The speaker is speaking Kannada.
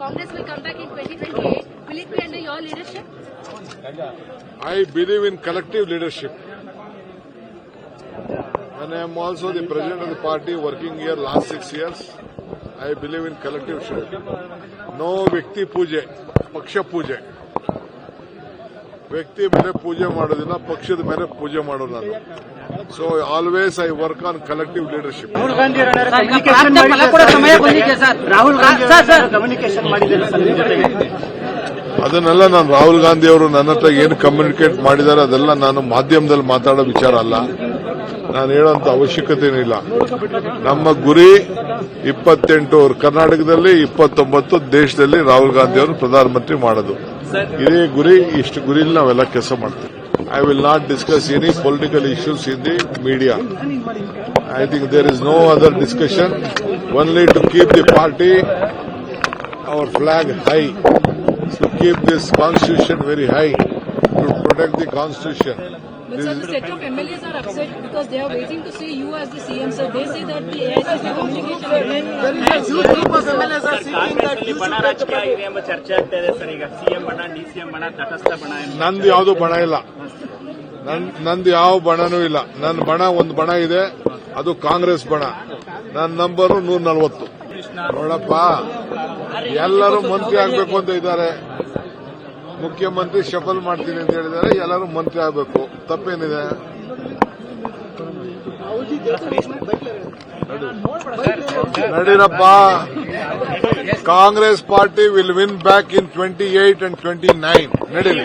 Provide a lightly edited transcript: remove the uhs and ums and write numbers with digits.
Congress will come back in 2028. Will it be under your leadership? I believe in collective leadership. And I am also the president of the party working here last 6 years. I believe in collective leadership. No ವ್ಯಕ್ತಿ ಪೂಜೆ, ಪಕ್ಷ ಪೂಜೆ. ವ್ಯಕ್ತಿ ಮೇಲೆ ಪೂಜೆ ಮಾಡೋದಿಲ್ಲ, ಪಕ್ಷದ ಮೇಲೆ ಪೂಜೆ ಮಾಡೋದು ನಾನು. So always I work on collective leadership. Rahul Gandhi communication ಮಾಡಿದ್ದಾರೆ ಸರ್ ನಿಮ್ಮ ಜೊತೆಗೆ. ಅದನ್ನೆಲ್ಲ ನಾನು ರಾಹುಲ್ ಗಾಂಧಿ ಅವರು ನನ್ನ ಹತ್ರ ಏನು ಕಮ್ಯುನಿಕೇಟ್ ಮಾಡಿದ್ದಾರೆ ಅದೆಲ್ಲ ನಾನು ಮಾಧ್ಯಮದಲ್ಲಿ ಮಾತಾಡೋ ವಿಚಾರ ಅಲ್ಲ. ನಾನು ಹೇಳೋಂತ ಅವಶ್ಯಕತೆ ಇಲ್ಲ. ನಮ್ಮ ಗುರಿ 28 ಕರ್ನಾಟಕದಲ್ಲಿ 29 ದೇಶದಲ್ಲಿ ರಾಹುಲ್ ಗಾಂಧಿ ಅವರು ಪ್ರಧಾನಮಂತ್ರಿ ಮಾಡೋದು. ಇದೇ ಗುರಿ. ಇಷ್ಟು ಗುರಿಯಲ್ಲಿ ನಾವೆಲ್ಲ ಕೆಲಸ ಮಾಡ್ತೀವಿ. I will not discuss any political issues in the media. I think there is no other discussion, only to keep the party, our flag high, to keep this constitution very high, to protect the constitution. But sir, the set of MLAs are upset because they are waiting to see you as the CM. So they say that the AICC communication. huge group of MLAs are saying that you ಬಣ ರಾಜಕೀಯ ಇದೆ ಎಂಬ ಚರ್ಚೆ ಆಗ್ತಾ ಇದೆ ಸರ್. ಈಗ ಸಿಎಂ ಬಣ, ಡಿಸಿಎಂ ಬಣ, ತಟಸ್ಥ ಬಣ. ನಂದು ಯಾವುದು ಬಣ ಇಲ್ಲ. ನಂದು ಯಾವ ಬಣನೂ ಇಲ್ಲ. ನನ್ನ ಬಣ ಒಂದು ಬಣ ಇದೆ, ಅದು ಕಾಂಗ್ರೆಸ್ ಬಣ. ನನ್ನ ನಂಬರು 140. ನೋಡಪ್ಪ, ಎಲ್ಲರೂ ಮಂತ್ರಿ ಆಗಬೇಕು ಅಂತ ಇದ್ದಾರೆ. ಮುಖ್ಯಮಂತ್ರಿ ಶಪಲ್ ಮಾಡ್ತೀನಿ ಅಂತ ಹೇಳಿದ್ದಾರೆ. ಎಲ್ಲರೂ ಮಂತ್ರಿ ಆಗಬೇಕು, ತಪ್ಪೇನಿದೆ? ನಡೀರಪ್ಪ. Congress party will win back in 28 and 29. ನಡೀರಿ.